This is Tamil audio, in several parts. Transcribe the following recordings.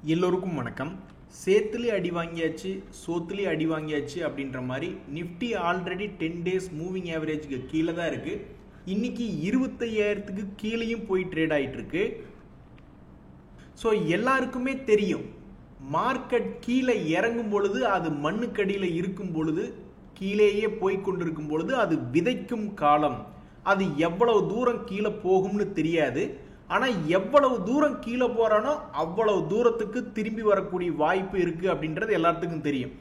எல்லோருக்கும் வணக்கம். சேத்துலி அடி வாங்கியாச்சு, சோத்துலி அடி வாங்கியாச்சு அப்படின்ற மாதிரி நிஃப்டி ஆல்ரெடி 10 டேஸ் மூவிங் ஆவரேஜுக்கு கீழே தான் இருக்கு. இன்னைக்கு 25,000க்கு கீழேயும் போய் ட்ரேட் ஆயிட்டு இருக்கு. ஸோ எல்லாருக்குமே தெரியும், மார்க்கெட் கீழே இறங்கும் பொழுது, அது மண்ணுக்கடியில் இருக்கும் பொழுது, கீழேயே போய் கொண்டிருக்கும் பொழுது அது விதைக்கும் காலம். அது எவ்வளவு தூரம் கீழே போகும்னு தெரியாது. ஆனால் எவ்வளவு தூரம் கீழே போறானோ அவ்வளவு தூரத்துக்கு திரும்பி வரக்கூடிய வாய்ப்பு இருக்கு அப்படின்றது எல்லாத்துக்கும் தெரியும்.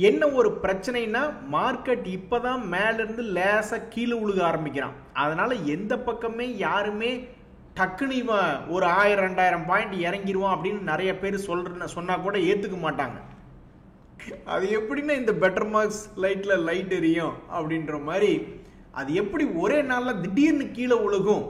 என்ன ஒரு பிரச்சனைனா, மார்க்கெட் இப்பதான் மேல இருந்து லேசா கீழே உழுக ஆரம்பிக்கிறான். அதனால எந்த பக்கமே யாருமே டக்குன்னு இவன் ஒரு 1000-2000 பாயிண்ட் இறங்கிடுவான் அப்படின்னு நிறைய பேர் சொன்னா கூட ஏத்துக்க மாட்டாங்க. அது எப்படின்னா, இந்த பெட்டர் மார்க்ஸ் லைட்ல லைட் எரியும் அப்படின்ற மாதிரி அது எப்படி ஒரே நாள்ல திடீர்னு கீழே உழுகும்,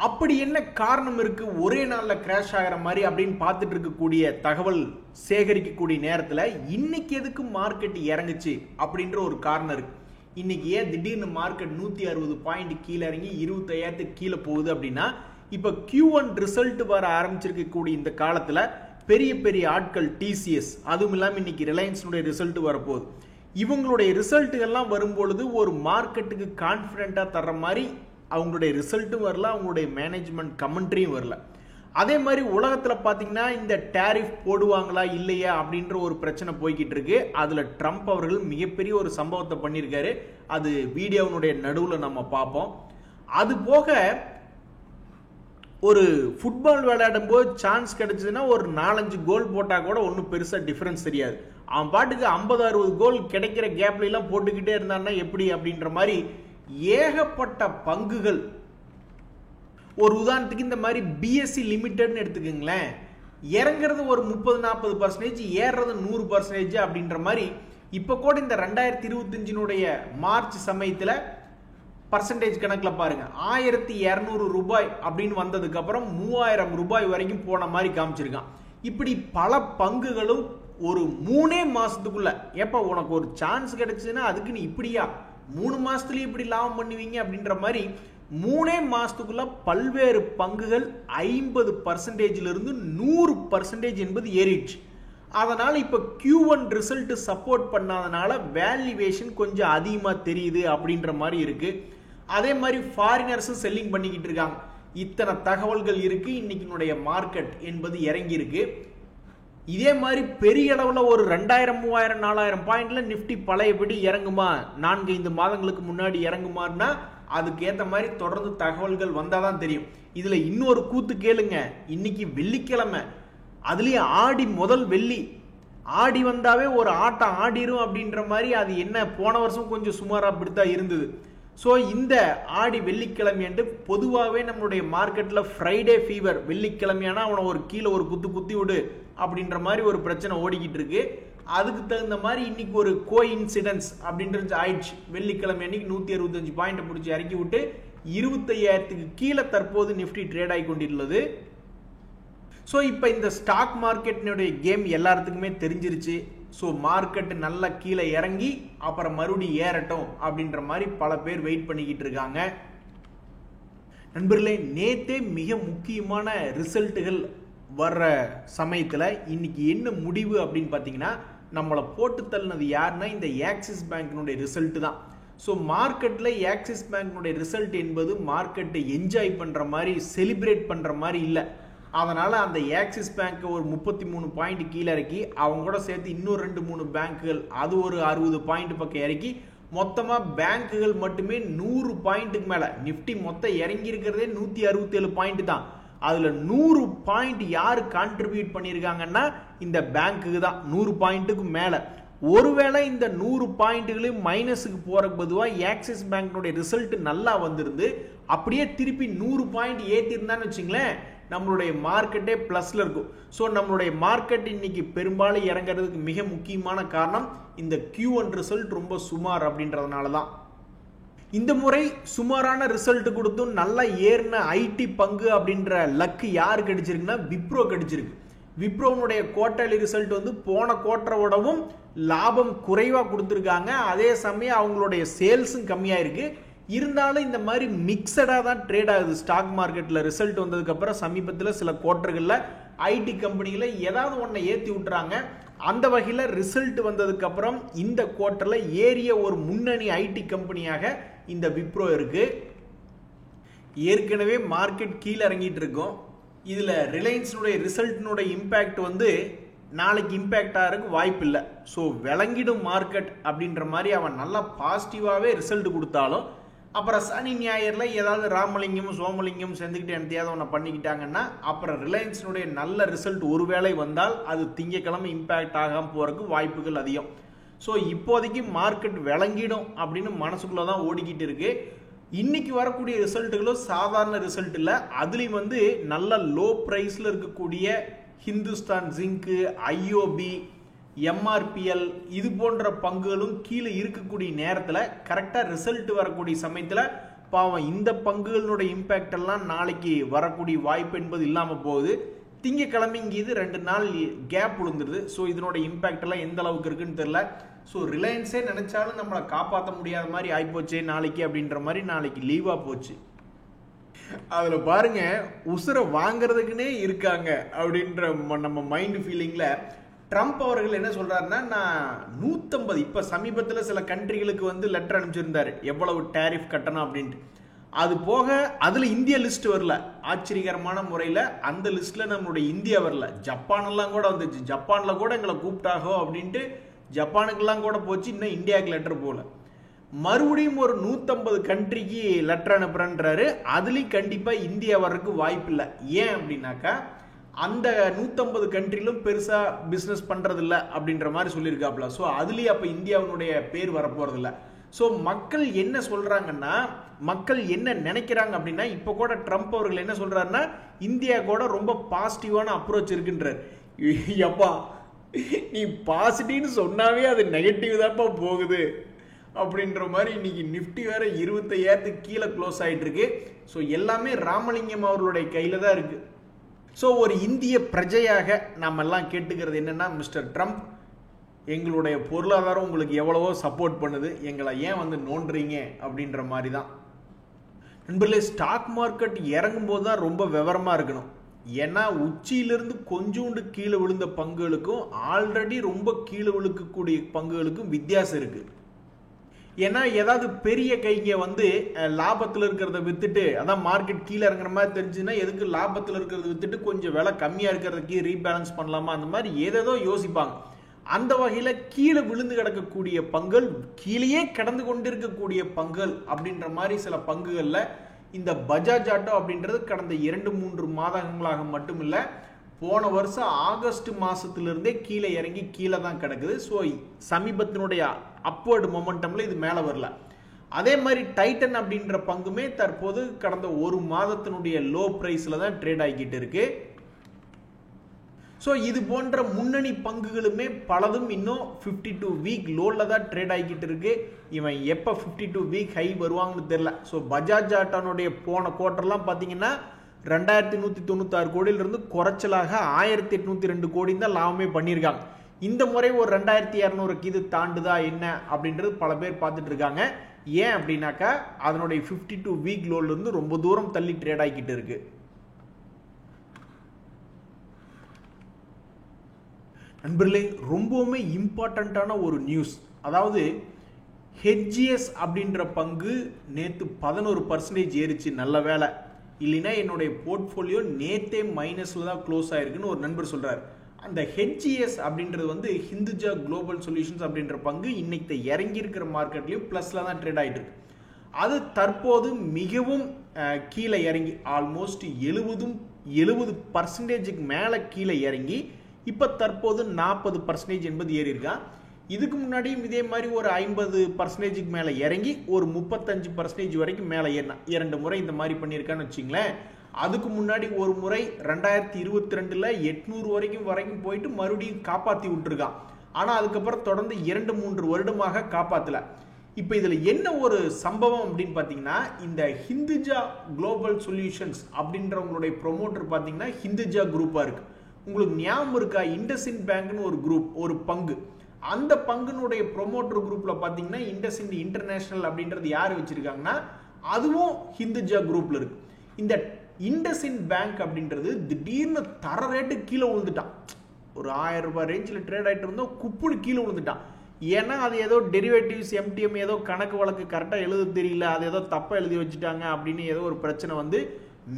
அப்படி என்ன காரணம் இருக்கு ஒரே நாள்ல கிராஷ் ஆகிற மாதிரி அப்படின்னு பார்த்துட்டு இருக்கக்கூடிய தகவல் சேகரிக்கக்கூடிய நேரத்தில் இன்னைக்கு எதுக்கு மார்க்கெட் இறங்குச்சு அப்படின்ற ஒரு காரணம் இருக்கு. இன்னைக்கு ஏன் திடீர்னு மார்க்கெட் 160 பாயிண்ட் கீழே இறங்கி 25,000 கீழே போகுது அப்படின்னா, இப்ப Q1 ரிசல்ட் வர ஆரம்பிச்சிருக்கக்கூடிய இந்த காலத்துல பெரிய பெரிய ஆட்கள் டிசிஎஸ், அதுவும் இல்லாமல் இன்னைக்கு ரிலையன்ஸுடைய ரிசல்ட் வரப்போகுது. இவங்களுடைய ரிசல்ட்டுகள்லாம் வரும்பொழுது ஒரு மார்க்கெட்டுக்கு கான்ஃபிடென்ட்டா தர்ற மாதிரி அவங்களுடைய ரிசல்ட்டும் வரல, அவங்களுடைய மேனேஜ்மெண்ட் கமெண்ட்ரியும் வரல. அதே மாதிரி உலகத்தில் பார்த்தீங்கன்னா, இந்த டேரிஃப் போடுவாங்களா இல்லையா அப்படின்ற ஒரு பிரச்சனை போய்கிட்டு இருக்கு. அதில் ட்ரம்ப் அவர்கள் மிகப்பெரிய ஒரு சம்பவத்தை பண்ணியிருக்காரு. அது வீடியோனுடைய நடுவில் நம்ம பார்ப்போம். அது போக ஒரு ஃபுட்பால் விளையாடும் போது சான்ஸ் கிடைச்சதுன்னா ஒரு 4-5 கோல் போட்டால் கூட ஒன்றும் பெருசாக டிஃபரன்ஸ் தெரியாது. அவன் பாட்டுக்கு 50-60 கோல் கிடைக்கிற கேப்ல எல்லாம் போட்டுக்கிட்டே இருந்தான்னா எப்படி அப்படின்ற மாதிரி ஏகப்பட்ட பங்குகள். ஒரு உதாரணத்துக்கு இந்த மாதிரி பிஎஸ்சி லிமிடெட்னு எடுத்துக்கோங்களேன், இறங்குறது ஒரு 30-40%, ஏறுறது 100% அப்படின்ற மாதிரி. இப்ப கூட இந்த 2025 மார்ச் சமயத்துல பர்சன்டேஜ் கணக்கில் பாருங்க, 1200 ரூபாய் அப்படின்னு வந்ததுக்கு அப்புறம் 3000 ரூபாய் வரைக்கும் போன மாதிரி காமிச்சிருக்கான். இப்படி பல பங்குகளும் ஒரு 3 மாசத்துக்குள்ள, ஏப்பா உனக்கு ஒரு சான்ஸ் கிடைச்சதுன்னா அதுக்கு நீ இப்படியா 3 மாசத்துலயே இப்படி லாபம் பண்ணுவீங்க அப்படின்ற மாதிரி 3 மாசத்துக்குள்ள பல்வேறு பங்குகள் 50% இருந்து 100% என்பது ஏறிடுச்சு. அதனால இப்ப Q1 ரிசல்ட் சப்போர்ட் பண்ணாதனால வேல்யூவேஷன் கொஞ்சம் அதிகமா தெரியுது அப்படின்ற மாதிரி இருக்கு. அதே மாதிரி ஃபாரினர்ஸும் செல்லிங் பண்ணிக்கிட்டு இருக்காங்க. இத்தனை தகவல்கள் இருக்கு. இன்னைக்கு மார்க்கெட் என்பது இறங்கி இருக்கு. இதே மாதிரி பெரிய அளவுல ஒரு 2000-3000-4000 பாயிண்ட்ல நிப்டி பழையபடி இறங்குமா, 4-5 மாதங்களுக்கு முன்னாடி இறங்குமான்னா அதுக்கு ஏத்த மாதிரி தொடர்ந்து தகவல்கள் வந்தாதான் தெரியும். இதுல இன்னொரு கூத்து கேளுங்க, இன்னைக்கு வெள்ளிக்கிழமை, அதுலயும் ஆடி முதல் வெள்ளி. ஆடி வந்தாவே ஒரு ஆட்டம் ஆடிரும் அப்படின்ற மாதிரி. அது என்ன, போன வருஷம் கொஞ்சம் சுமாரா அப்படித்தான் இருந்தது. ஸோ இந்த ஆடி வெள்ளிக்கிழமை என்று பொதுவாகவே நம்மளுடைய மார்க்கெட்ல ஃப்ரைடே ஃபீவர், வெள்ளிக்கிழமையானா அவனை ஒரு கீழே ஒரு குத்தி விடு அப்படின்ற மாதிரி ஒரு பிரச்சனை ஓடிக்கிட்டு இருக்கு. அதுக்கு தகுந்த மாதிரி இன்னைக்கு ஒரு கோ இன்சிடென்ஸ் அப்படின்றது ஆயிடுச்சு. வெள்ளிக்கிழமை அன்னைக்கு 165 பாயிண்ட் பிடிச்சி இறக்கி விட்டு 25,000க்கு கீழே தற்போது நிப்டி ட்ரேட் ஆகி கொண்டிருந்தது. ஸோ இப்போ இந்த ஸ்டாக் மார்க்கெட்டினுடைய கேம் எல்லாத்துக்குமே தெரிஞ்சிருச்சு. ஸோ மார்க்கெட் நல்லா கீழே இறங்கி அப்புறம் மறுபடியும் ஏறட்டும் அப்படின்ற மாதிரி பல பேர் வெயிட் பண்ணிக்கிட்டு இருக்காங்க. நண்பர்களே, நேத்தே மிக முக்கியமான ரிசல்ட்டுகள் வர்ற சமயத்தில் இன்னைக்கு என்ன முடிவு அப்படின்னு பார்த்தீங்கன்னா, நம்மளை போட்டு தள்ளினது யாருன்னா இந்த ஆக்சிஸ் பேங்கினுடைய ரிசல்ட் தான். ஸோ மார்க்கெட்டில் ஆக்சிஸ் பேங்கினுடைய ரிசல்ட் என்பது மார்க்கெட்டை என்ஜாய் பண்ணுற மாதிரி, செலிப்ரேட் பண்ணுற மாதிரி இல்லை. அதனால அந்த ஆக்சிஸ் பேங்க் ஒரு 33 பாயிண்ட் கீழே இறக்கி, அவங்க கூட சேர்த்து இன்னும் 2-3 பேங்குகள் அது ஒரு 60 பாயிண்ட் பக்கம் இறக்கி, மொத்தமா பேங்குகள் மட்டுமே 100 பாயிண்ட்டுக்கு மேல. நிப்டி மொத்தம் இறங்கி இருக்கிறதே 167 பாயிண்ட் தான். அதுல 100 பாயிண்ட் யாரு கான்ட்ரிபியூட் பண்ணியிருக்காங்கன்னா இந்த பேங்குக்கு தான். 100 பாயிண்ட்டுக்கு மேல. ஒருவேளை இந்த 100 பாயிண்ட்டுகளையும் மைனஸுக்கு போறதுக்கு பொதுவாக ஆக்சிஸ் பேங்கினுடைய ரிசல்ட் நல்லா வந்திருந்து அப்படியே திருப்பி 100 பாயிண்ட் ஏற்றிருந்தான்னு வச்சுங்களேன், நம்மளுடைய மார்க்கெட்டே பிளஸ்ல இருக்கும். ஸோ நம்மளுடைய மார்க்கெட் இன்னைக்கு பெரும்பாலும் இறங்குறதுக்கு மிக முக்கியமான காரணம் இந்த Q1 ரிசல்ட் ரொம்ப சுமார் அப்படின்றதுனால தான். இந்த முறை சுமாரான ரிசல்ட் கொடுத்தும் நல்லா ஏறின ஐடி பங்கு அப்படின்ற லக்கு யாரு கிடைச்சிருக்குன்னா விப்ரோ கிடைச்சிருக்கு. விப்ரோனுடைய குவார்டர்லி ரிசல்ட் வந்து போன குவார்டரோடவும் லாபம் குறைவா கொடுத்துருக்காங்க. அதே சமயம் அவங்களுடைய சேல்ஸும் கம்மியா இருக்கு. இருந்தாலும் இந்த மாதிரி மிக்சடாக தான் ட்ரேட் ஆகுது ஸ்டாக் மார்க்கெட்டில். ரிசல்ட் வந்ததுக்கப்புறம் சமீபத்தில் சில குவார்ட்டர்களில் ஐடி கம்பெனியில் ஏதாவது ஒன்றை ஏற்றி விட்டுறாங்க. அந்த வகையில் ரிசல்ட் வந்ததுக்கப்புறம் இந்த குவார்ட்டரில் ஏறிய ஒரு முன்னணி ஐடி கம்பெனியாக இந்த விப்ரோ இருக்கு. ஏற்கனவே மார்க்கெட் கீழே இறங்கிட்டு இருக்கும். இதில் ரிலையன்ஸினுடைய ரிசல்ட்டினுடைய இம்பேக்ட் வந்து நாளைக்கு இம்பேக்ட் ஆகிறதுக்கு வாய்ப்பு இல்லை. ஸோ விளங்கிடும் மார்க்கெட் அப்படின்ற மாதிரி அவன் நல்லா பாசிட்டிவாகவே ரிசல்ட் கொடுத்தாலும் அப்புறம் சனி ஞாயிறில் ஏதாவது ராமலிங்கம் சோமலிங்கம் சேர்ந்துக்கிட்டு எனத்தையாவது ஒன்று பண்ணிக்கிட்டாங்கன்னா அப்புறம் ரிலையன்ஸினுடைய நல்ல ரிசல்ட் ஒருவேளை வந்தால் அது திங்கக்கிழமை இம்பேக்ட் ஆகாமல் போகிறதுக்கு வாய்ப்புகள் அதிகம். ஸோ இப்போதைக்கு மார்க்கெட் விளங்கிடும் அப்படின்னு மனசுக்குள்ளே தான் ஓடிக்கிட்டு இருக்கு. இன்னைக்கு வரக்கூடிய ரிசல்ட்டுகளும் சாதாரண ரிசல்ட் இல்லை. அதுலேயும் வந்து நல்ல லோ ப்ரைஸில் இருக்கக்கூடிய ஹிந்துஸ்தான் ஜிங்கு, ஐஓபி, எம்ஆர்பிஎல் இது போன்ற பங்குகளும் கீழே இருக்கக்கூடிய நேரத்தில் கரெக்டாக ரிசல்ட் வரக்கூடிய சமயத்தில் பாவம் இந்த பங்குகளினுடைய இம்பேக்ட் எல்லாம் நாளைக்கு வரக்கூடிய வாய்ப்பு என்பது இல்லாமல் போகுது. திங்கக்கிழமைங்க இது 2 நாள் கேப் விழுந்துருது. ஸோ இதனோட இம்பேக்ட் எல்லாம் எந்த அளவுக்கு இருக்குன்னு தெரியல. ஸோ ரிலையன்ஸே நினைச்சாலும் நம்மளை காப்பாற்ற முடியாத மாதிரி ஆகிப்போச்சே நாளைக்கு அப்படின்ற மாதிரி நாளைக்கு லீவாக போச்சு. அதில் பாருங்க உசுரை வாங்கிறதுக்குன்னே இருக்காங்க அப்படின்ற நம்ம மைண்ட் ஃபீலிங்கில் ட்ரம்ப் அவர்கள் என்ன சொல்றாருன்னா, நான் 150 இப்போ சமீபத்தில் சில கண்ட்ரிகளுக்கு வந்து லெட்டர் அனுப்பிச்சிருந்தாரு எவ்வளவு டேரிஃப் கட்டணும் அப்படின்ட்டு. அது போக அதில் இந்திய லிஸ்ட் வரல. ஆச்சரியகரமான முறையில் அந்த லிஸ்ட்டில் நம்மளுடைய இந்தியா வரல. ஜப்பானெல்லாம் கூட வந்துச்சு. ஜப்பானில் கூட எங்களை கூப்பிட்டாகோ அப்படின்ட்டு ஜப்பானுக்கெல்லாம் கூட போச்சு. இன்னும் இந்தியாவுக்கு லெட்டர் போகல. மறுபடியும் ஒரு 150 கண்ட்ரிக்கு லெட்டர் அனுப்புறேன்றாரு. அதுலேயும் கண்டிப்பாக இந்தியா வர்றதுக்கு வாய்ப்பு இல்லை. ஏன் அப்படின்னாக்கா அந்த 150 கண்ட்ரிலும் பெருசாக பிஸ்னஸ் பண்ணுறதில்ல அப்படின்ற மாதிரி சொல்லியிருக்காப்புல. ஸோ அதுலேயே அப்போ இந்தியாவினுடைய பேர் வரப்போகிறதில்ல. ஸோ மக்கள் என்ன சொல்கிறாங்கன்னா, மக்கள் என்ன நினைக்கிறாங்க அப்படின்னா, இப்போ கூட ட்ரம்ப் அவர்கள் என்ன சொல்கிறாருன்னா, இந்தியா கூட ரொம்ப பாசிட்டிவான அப்ரோச் இருக்குன்றார். எப்பா நீ பாசிட்டிவ்னு சொன்னாவே அது நெகட்டிவ் தான்ப்பா போகுது அப்படின்ற மாதிரி இன்னைக்கு நிஃப்டி வேற 25,000 கீழே க்ளோஸ் ஆகிட்டு இருக்கு. ஸோ எல்லாமே ராமலிங்கம் அவர்களுடைய கையில் தான் இருக்குது. ஸோ ஒரு இந்திய பிரஜையாக நாம் எல்லாம் கேட்டுக்கிறது என்னென்னா, மிஸ்டர் ட்ரம்ப் எங்களுடைய பொருளாதாரம் உங்களுக்கு எவ்வளவோ சப்போர்ட் பண்ணுது, எங்களை ஏன் வந்து நோண்டுறீங்க அப்படின்ற மாதிரி தான். நண்பர்களே, ஸ்டாக் மார்க்கெட் இறங்கும் போது தான் ரொம்ப விவரமாக இருக்கணும். ஏன்னா உச்சியிலிருந்து கொஞ்சோண்டு கீழே விழுந்த பங்குகளுக்கும் ஆல்ரெடி ரொம்ப கீழே விழுக்கக்கூடிய பங்குகளுக்கும் வித்தியாசம் இருக்குது. ஏன்னா ஏதாவது பெரிய கைங்க வந்து லாபத்தில் இருக்கிறத வித்துட்டு, அதான் மார்க்கெட் கீழே இறங்குற மாதிரி தெரிஞ்சுன்னா எதுக்கு லாபத்தில் இருக்கிறத வித்துட்டு கொஞ்சம் விலை கம்மியாக இருக்கிறதுக்கு ரீபேலன்ஸ் பண்ணலாமா, அந்த மாதிரி ஏதேதோ யோசிப்பாங்க. அந்த வகையில் கீழே விழுந்து கிடக்கக்கூடிய பங்குகள், கீழேயே கடந்து கொண்டிருக்கக்கூடிய பங்குகள் அப்படின்ற மாதிரி சில பங்குகளில் இந்த பஜாஜ் ஆட்டோ அப்படின்றது கடந்த 2-3 மாதங்களாக மட்டும் இல்லை, போன வருஷம் ஆகஸ்ட் மாதத்திலிருந்தே கீழே இறங்கி கீழே தான் கிடக்குது. ஸோ சமீபத்தினுடைய அப்வர்டு மொமெண்டமில் இது மேலே வரல. அதே மாதிரி டைட்டன் அப்படின்ற பங்குமே தற்போது கடந்த 1 மாதத்தினுடைய லோ ப்ரைஸில் தான் ட்ரேட் ஆகிக்கிட்டு இருக்கு. ஸோ இது போன்ற முன்னணி பங்குகளுமே பலதும் இன்னும் 52 வீக் லோவில் தான் ட்ரேட் ஆகிக்கிட்டு இருக்கு. இவன் எப்போ 52 வீக் ஹை வருவாங்கன்னு தெரியல. ஸோ பஜாஜ் ஆட்டோனுடைய போன குவார்ட்டர்லாம் பார்த்தீங்கன்னா 2196 கோடியிலிருந்து குறைச்சலாக 1802 கோடி தான் லாபமே பண்ணியிருக்காங்க. இந்த முறை ஒரு 2200 இது தாண்டுதா என்ன அப்படின்றது பல பேர் பார்த்துட்டு இருக்காங்க. ஏன் அப்படின்னாக்கா அதனுடைய 52 வீக் லோலேருந்து ரொம்ப தூரம் தள்ளி ட்ரேட் ஆகிக்கிட்டு இருக்கு. நண்பர்களே, ரொம்பவுமே இம்பார்ட்டண்ட்டான ஒரு நியூஸ். அதாவது ஹெச்ஜிஎஸ் அப்படின்ற பங்கு நேற்று 11% ஏறிச்சு. நல்ல வேலை, இல்லைன்னா என்னுடைய போர்ட்ஃபோலியோ நேத்தே மைனஸில் தான் க்ளோஸ் ஆயிருக்குன்னு ஒரு நண்பர் சொல்கிறார். அந்த ஹெச்ஜிஎஸ் அப்படின்றது வந்து ஹிந்துஜா குளோபல் சொல்யூஷன்ஸ் அப்படின்ற பங்கு இன்னைக்கு இறங்கி இருக்கிற மார்க்கெட்லையும் ப்ளஸில் தான் ட்ரேட் ஆகிட்டு இருக்கு. அது தற்போது மிகவும் கீழே இறங்கி ஆல்மோஸ்ட் 70% மேலே கீழே இறங்கி இப்போ தற்போது 40% என்பது ஏறி இருக்கான். இதுக்கு முன்னாடியும் இதே மாதிரி ஒரு 50% மேலே இறங்கி ஒரு 35% வரைக்கும் மேலே ஏறினா 2 முறை இந்த மாதிரி பண்ணியிருக்கான்னு வச்சிங்களேன். அதுக்கு முன்னாடி ஒரு முறை 2022 800 வரைக்கும் போயிட்டு மறுபடியும் காப்பாற்றி விட்டுருக்கான். ஆனால் அதுக்கப்புறம் தொடர்ந்து 2-3 வருடமாக காப்பாற்றல. இப்போ இதில் என்ன ஒரு சம்பவம் அப்படின்னு பார்த்தீங்கன்னா, இந்த ஹிந்துஜா குளோபல் சொல்யூஷன்ஸ் அப்படின்றவங்களுடைய ப்ரொமோட்டர் பார்த்தீங்கன்னா ஹிந்துஜா குரூப்பாக இருக்குது. உங்களுக்கு ஞாபகம் இருக்கா, இண்டஸ்இண்ட் பேங்க்னு ஒரு குரூப், ஒரு பங்கு, அந்த பங்குனுடைய ப்ரொமோட்டர் குரூப்ல பாத்தீங்கன்னா இண்டஸ்இண்ட் இன்டர்நேஷனல் அப்படின்றது யார் வச்சிருக்காங்கன்னா அதுவும் ஹிந்துஜா குரூப்ல இருக்கு. இந்த இண்டஸ்இண்ட் பேங்க் அப்படின்றது திடீர்னு தர ரேட்டு கீழே விழுந்துட்டான். ஒரு 1000 ரூபாய் ரேஞ்சில் ட்ரேட் ஆகிட்டு இருந்தோம், குப்புனு கீழே விழுந்துட்டான். ஏன்னா அது ஏதோ டெரிவேட்டிவ்ஸ் எம்டிஎம் ஏதோ கணக்கு வழக்கு கரெக்டாக எழுத தெரியல, அது ஏதோ தப்பாக எழுதி வச்சுட்டாங்க அப்படின்னு ஏதோ ஒரு பிரச்சனை வந்து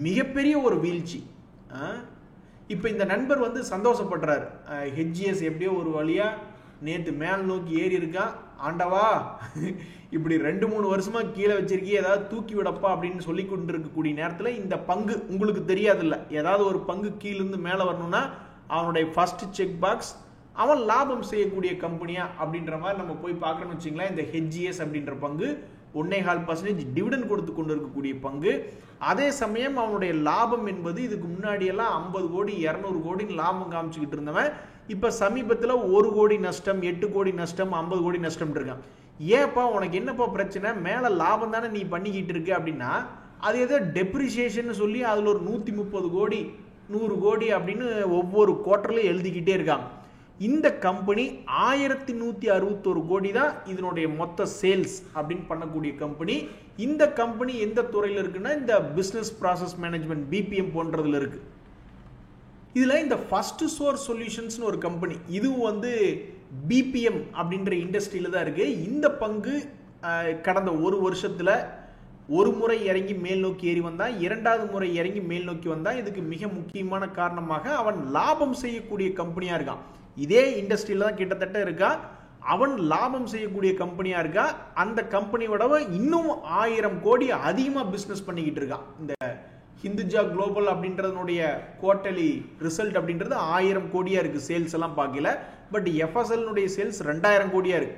மிகப்பெரிய ஒரு வீழ்ச்சி. இப்போ இந்த நண்பர் வந்து சந்தோஷப்படுறாரு, ஹெச்ஜிஎஸ் எப்படியோ ஒரு வழியா நேற்று மேல் நோக்கி ஏறி இருக்கான், ஆண்டவா இப்படி 2-3 வருஷமா கீழே வச்சிருக்கி, ஏதாவது தூக்கி விடப்பா அப்படின்னு சொல்லி கொண்டு இருக்கக்கூடிய நேரத்தில் இந்த பங்கு உங்களுக்கு தெரியாது இல்லை, ஏதாவது ஒரு பங்கு கீழிருந்து மேலே வரணும்னா அவனுடைய ஃபர்ஸ்ட் செக் பாக்ஸ் அவன் லாபம் செய்யக்கூடிய கம்பெனியா அப்படின்ற மாதிரி நம்ம போய் பார்க்கணும்னு வச்சுங்களேன். இந்த ஹெச்ஜிஎஸ் அப்படின்ற பங்கு 1.25% டிவிடெண்ட் கொடுத்து கொண்டு இருக்கக்கூடிய பங்கு. அதே சமயம் அவனுடைய லாபம் என்பது இதுக்கு முன்னாடியெல்லாம் 50 கோடி 200 கோடி லாபம் காமிச்சுக்கிட்டு இருந்தவன் இப்போ சமீபத்தில் 1 கோடி நஷ்டம், 8 கோடி நஷ்டம், 50 கோடி நஷ்டம் இருக்கான். ஏப்பா உனக்கு என்னப்பா பிரச்சனை, மேலே லாபம் தானே நீ பண்ணிக்கிட்டு இருக்க அப்படின்னா அது ஏதோ டெப்ரிசியேஷன் சொல்லி அதில் ஒரு 130 கோடி 100 கோடி அப்படின்னு ஒவ்வொரு குவார்டர்லையும் எழுதிக்கிட்டே இருக்காங்க. இந்த கம்பெனி 1161 கோடி தான் இதனுடைய மொத்த சேல்ஸ் அப்படின்னு பண்ணக்கூடிய கம்பெனி. இந்த கம்பெனி எந்த துறையில் இருக்குன்னா இந்த பிசினஸ் ப்ராசஸ் மேனேஜ்மெண்ட் பிபிஎம் போன்றதுல இருக்கு. இதுல இந்த ஃபர்ஸ்ட் சோர்ஸ் சொல்யூஷன்ஸ் ஒரு கம்பெனி, இதுவும் வந்து பிபிஎம் அப்படின்ற இண்டஸ்ட்ரியில தான் இருக்கு. இந்த பங்கு கடந்த ஒரு வருஷத்துல ஒரு முறை இறங்கி மேல் நோக்கி ஏறி வந்தான், 2வது முறை இறங்கி மேல் நோக்கி வந்தான். இதுக்கு மிக முக்கியமான காரணமாக அவன் லாபம் செய்யக்கூடிய கம்பெனியா இருக்கான். இதே இண்டஸ்ட்ரியில தான் கிட்டத்தட்ட இருக்கா, அவன் லாபம் செய்யக்கூடிய கம்பெனியா இருக்கா. அந்த கம்பெனியோட இன்னும் 1000 கோடி அதிகமா பிசினஸ் பண்ணிக்கிட்டு இருக்கான். இந்த ஹிந்துஜா குளோபல் அப்படின்றதுடைய குவார்டர்லி ரிசல்ட் அப்படின்றது 1000 கோடியா இருக்கு சேல்ஸ் எல்லாம் பார்க்கல. பட் எஃப்எஸ்எல் சேல்ஸ் 2000 கோடியா இருக்கு.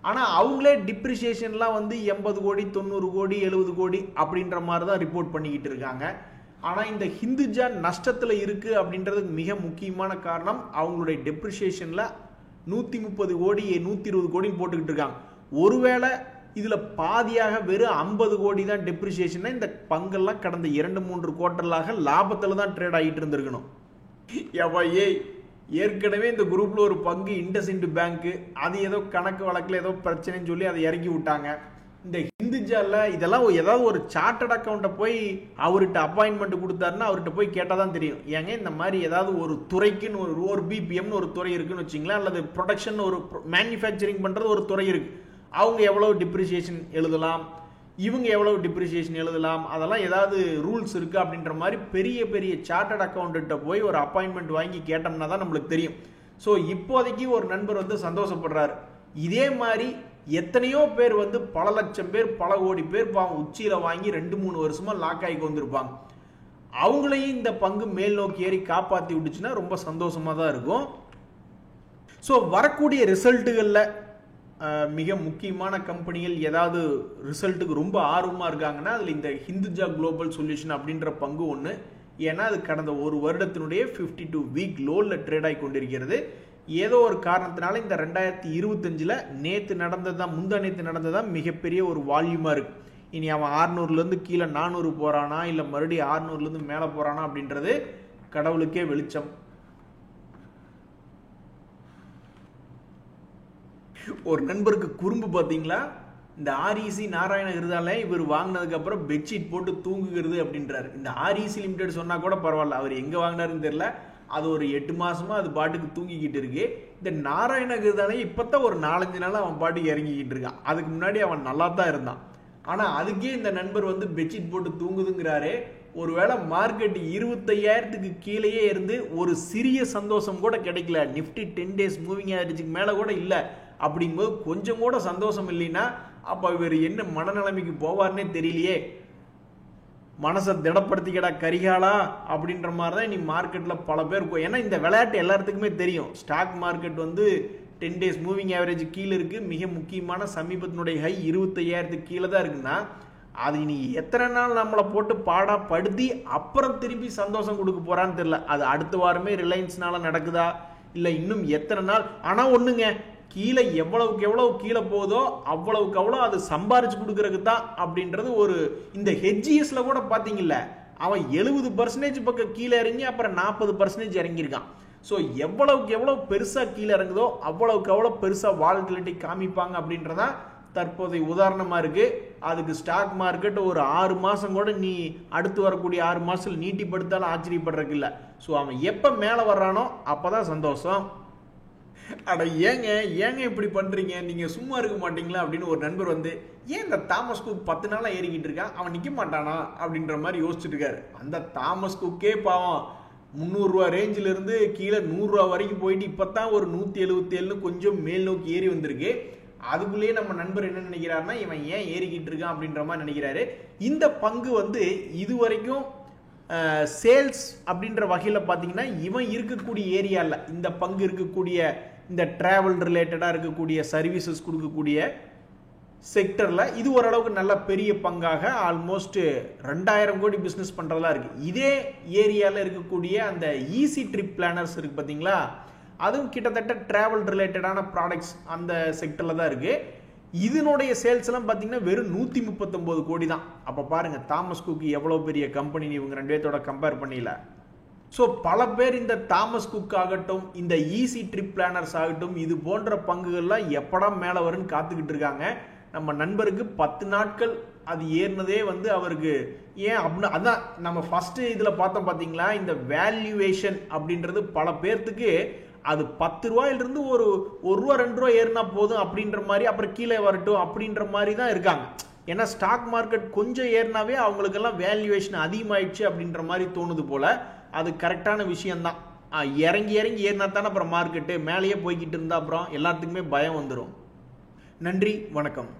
ஆனா அவங்களே டிப்ரிசியேஷன்லாம் வந்து 80 கோடி 90 கோடி 70 கோடி அப்படின்ற மாதிரி தான் ரிப்போர்ட் பண்ணிக்கிட்டு இருக்காங்க. ஆனா இந்த ஹிந்துஜா நஷ்டத்துல இருக்கு அப்படின்றதுக்கு மிக முக்கியமான காரணம் அவங்களுடைய டெப்ரிசியேஷன்ல 130 கோடி 120 கோடி போட்டுக்கிட்டு இருக்காங்க. ஒருவேளை இதுல பாதியாக வெறும் 50 கோடி தான் டெப்ரிசியேஷன், இந்த பங்கெல்லாம் கடந்த 2-3 குவார்டர்லாக லாபத்துல தான் ட்ரேட் ஆகிட்டு இருந்திருக்கணும். ஏற்கனவே இந்த குரூப்ல ஒரு பங்கு இண்டஸ்இண்ட் பேங்க், அது ஏதோ கணக்கு வழக்கில் ஏதோ பிரச்சனைன்னு சொல்லி அதை இறக்கி விட்டாங்க. இந்த ஹிந்துஜால இதெல்லாம் ஏதாவது ஒரு சார்ட்டர்ட் அக்கௌண்ட்டை போய் அவர்கிட்ட அப்பாயின்மெண்ட் கொடுத்தாருன்னா அவர்கிட்ட போய் கேட்டால் தான் தெரியும். ஏங்க இந்த மாதிரி ஏதாவது ஒரு துறைக்குன்னு ஒரு பிபிஎம்னு ஒரு துறை இருக்குன்னு வச்சிங்களேன், அல்லது ப்ரொடக்ஷன் ஒரு மேனுஃபேக்சரிங் பண்ணுறது ஒரு துறை இருக்கு, அவங்க எவ்வளவு டிப்ரிசியேஷன் எழுதலாம், இவங்க எவ்வளவு டிப்ரிசியேஷன் எழுதலாம், அதெல்லாம் ஏதாவது ரூல்ஸ் இருக்கு அப்படின்ற மாதிரி பெரிய பெரிய சார்ட்டர்ட் அக்கௌண்ட்ட போய் ஒரு அப்பாயின்மெண்ட் வாங்கி கேட்டோம்னா தான் நம்மளுக்கு தெரியும். ஸோ இப்போதைக்கு ஒரு நண்பர் வந்து சந்தோஷப்படுறாரு. இதே மாதிரி எத்தனையோ பேர் வந்து பல லட்சம் பேர் பல கோடி பேர் உச்சியில வாங்கி 2-3 வருஷமா லாக் ஆகி வந்திருப்பாங்க. அவங்களையும் இந்த பங்கு மேல் நோக்கி ஏறி காப்பாற்றி விட்டுச்சுன்னா ரொம்ப சந்தோஷமா தான் இருக்கும். ஸோ வரக்கூடிய ரிசல்ட்டுகளில் மிக முக்கியமான கம்பெனிகள் ஏதாவது ரிசல்ட்டுக்கு ரொம்ப ஆர்வமாக இருக்காங்கன்னா அதில் இந்த ஹிந்துஜா குளோபல் சொல்யூஷன் அப்படின்ற பங்கு ஒன்று. ஏன்னா அது கடந்த ஒரு வருடத்தினுடைய 52 வீக் லோவில் ட்ரேட் ஆகி கொண்டிருக்கிறது. ஏதோ ஒரு காரணத்தினால இந்த 2025 நேற்று நடந்ததுதான் முந்தா நேற்று நடந்ததான் மிகப்பெரிய ஒரு வால்யூமாக இருக்கு. இனி அவன் 600லேருந்து கீழே 400 போகிறானா இல்லை மறுபடியும் 600லேருந்து மேலே போகிறானா அப்படின்றது கடவுளுக்கே வெளிச்சம். ஒரு நண்பருக்கு குறும்பு பார்த்தீங்களா, இந்த ஆர்இசி நாராயண ஹிருதால இவர் வாங்கினதுக்கு அப்புறம் பெட்ஷீட் போட்டு தூங்குகிறது அப்படின்றாரு. இந்த ஆர்இசி லிமிடெட் சொன்னா கூட பரவாயில்ல, அவர் எங்க வாங்கினாருன்னு தெரியல, அது ஒரு 8 மாசமா அது பாட்டுக்கு தூங்கிக்கிட்டு இருக்கு. இந்த நாராயண ஹிருதாலே இப்பதான் ஒரு 4-5 நாள் அவன் பாட்டுக்கு இறங்கிக்கிட்டு இருக்கான். அதுக்கு முன்னாடி அவன் நல்லா தான் இருந்தான். ஆனா அதுக்கே இந்த நண்பர் வந்து பெட்ஷீட் போட்டு தூங்குதுங்கிறாரு. ஒருவேளை மார்க்கெட் 25,000க்கு கீழேயே இருந்து ஒரு சிறிய சந்தோஷம் கூட கிடைக்கல, நிஃப்டி 10 days மூவிங் ஆவரேஜுக்கு மேல கூட இல்ல அப்படிங்கும்போது கொஞ்சம் கூட சந்தோஷம் இல்லைன்னா அப்ப இவர் என்ன மனநிலைமைக்கு போவார்னே தெரியலையே. மனசை திடப்படுத்திக்கடா கரிகாலா அப்படின்ற மாதிரி தான் இனி மார்க்கெட்ல பல பேர் ஏன்னா இந்த விளையாட்டு எல்லாத்துக்குமே தெரியும். ஸ்டாக் மார்க்கெட் வந்து 10 days மூவிங் ஆவரேஜ் கீழே இருக்கு. மிக முக்கியமான சமீபத்தினுடைய ஹை 25,000க்கு கீழே தான் இருக்குன்னா அது இனி எத்தனை நாள் நம்மளை போட்டு பாடா படுத்தி அப்புறம் திருப்பி சந்தோஷம் கொடுக்க போறான்னு தெரியல. அது அடுத்த வாரமே ரிலையன்ஸ்னால நடக்குதா இல்ல இன்னும் எத்தனை நாள். ஆனா ஒண்ணுங்க, கீழே எவ்வளவுக்கு எவ்வளவு கீழே போதோ அவ்வளவுக்கு அவ்வளவு அது சம்பாரிச்சு கொடுக்கறதுக்கு தான் அப்படின்றது ஒரு இந்த ஹெச்ஜிஎஸ்ல கூட பாத்தீங்கல்ல, அவன் 70% பக்கம் கீழே இறங்கி அப்புறம் 40% இறங்கியிருக்கான். ஸோ எவ்வளவுக்கு எவ்வளவு பெருசா கீழே இறங்குதோ அவ்வளவுக்கு அவ்வளவு பெருசா வாலட்டிலிட்டி காமிப்பாங்க அப்படின்றதான் தற்போதைய உதாரணமா இருக்கு. அதுக்கு ஸ்டாக் மார்க்கெட் ஒரு 6 மாதம் கூட நீ அடுத்து வரக்கூடிய 6 மாதத்தில் நீட்டிப்படுத்தாலும் ஆச்சரியப்படுறதுக்கு இல்லை. ஸோ அவன் எப்போ மேலே வர்றானோ அப்போ தான் சந்தோஷம். அட ஏங்க இப்படி பண்ணுறீங்க, நீங்கள் சும்மா இருக்க மாட்டீங்களா அப்படின்னு ஒரு நண்பர் வந்து, ஏன் இந்த தாமஸ் குக் 10 நாளாக ஏறிக்கிட்டு இருக்கான், அவன் நிற்க மாட்டானா அப்படின்ற மாதிரி யோசிச்சுட்டு இருக்காரு. அந்த தாமஸ் குக்கே பாவம் 300 ரூபா ரேஞ்சிலிருந்து கீழே 100 ரூபா வரைக்கும் போயிட்டு இப்போ தான் ஒரு 177 கொஞ்சம் மேல் நோக்கி ஏறி வந்திருக்கு. அதுக்குள்ளேயே நம்ம நண்பர் என்ன நினைக்கிறாருன்னா, இவன் ஏன் ஏறிக்கிட்டு இருக்கான் அப்படின்ற மாதிரி நினைக்கிறாரு. இந்த பங்கு வந்து இது வரைக்கும் சேல்ஸ் அப்படின்ற வகையில் பார்த்தீங்கன்னா இவன் இருக்கக்கூடிய ஏரியாவில் இந்த பங்கு இருக்கக்கூடிய இந்த டிராவல் ரிலேட்டடாக இருக்கக்கூடிய சர்வீசஸ் கொடுக்கக்கூடிய செக்டரில் இது ஓரளவுக்கு நல்ல பெரிய பங்காக ஆல்மோஸ்ட் 2000 கோடி பிஸ்னஸ் பண்ணுறதா இருக்குது. இதே ஏரியாவில் இருக்கக்கூடிய அந்த ஈஸி ட்ரிப் பிளானர்ஸ் இருக்குது பார்த்தீங்களா, அதுவும் கிட்டத்தட்ட டிராவல் ரிலேட்டடான ப்ராடக்ட்ஸ் அந்த செக்டரில் தான் இருக்குது. இதனுடைய சேல்ஸ் எல்லாம் பார்த்தீங்கன்னா வெறும் 139 கோடி தான். அப்போ பாருங்கள் தாமஸ் குக் எவ்வளோ பெரிய கம்பெனி இவங்க 2 பேர்த்தோட கம்பேர் பண்ணிடல. ஸோ பல பேர் இந்த தாமஸ் குக் ஆகட்டும், இந்த ஈஸி ட்ரிப் பிளானர்ஸ் ஆகட்டும், இது போன்ற பங்குகள்லாம் எப்படா மேலே வரும்னு காத்துக்கிட்டு இருக்காங்க. நம்ம நண்பருக்கு 10 நாட்கள் அது ஏறினதே வந்து அவருக்கு ஏன் அப்படின்னா, அதான் நம்ம ஃபர்ஸ்ட் இதில் பார்த்தோம் பார்த்தீங்களா, இந்த வேல்யூவேஷன் அப்படின்றது பல பேர்த்துக்கு அது 10 ரூபாயிலிருந்து ஒரு 1 ரூபா 2 ரூபா ஏறினா போதும் அப்படின்ற மாதிரி, அப்புறம் கீழே வரட்டும் அப்படின்ற மாதிரி தான் இருக்காங்க. ஏன்னா ஸ்டாக் மார்க்கெட் கொஞ்சம் ஏறினாவே அவங்களுக்கெல்லாம் வேல்யூவேஷன் அதிகமாயிடுச்சு அப்படின்ற மாதிரி தோணுது போல. அது கரெக்டான விஷயம்தான். இறங்கி ஏறினா தானே அப்புறம் மார்க்கெட்டு மேலேயே போய்கிட்டு இருந்தால் அப்புறம் எல்லாத்துக்குமே பயம் வந்துடும். நன்றி, வணக்கம்.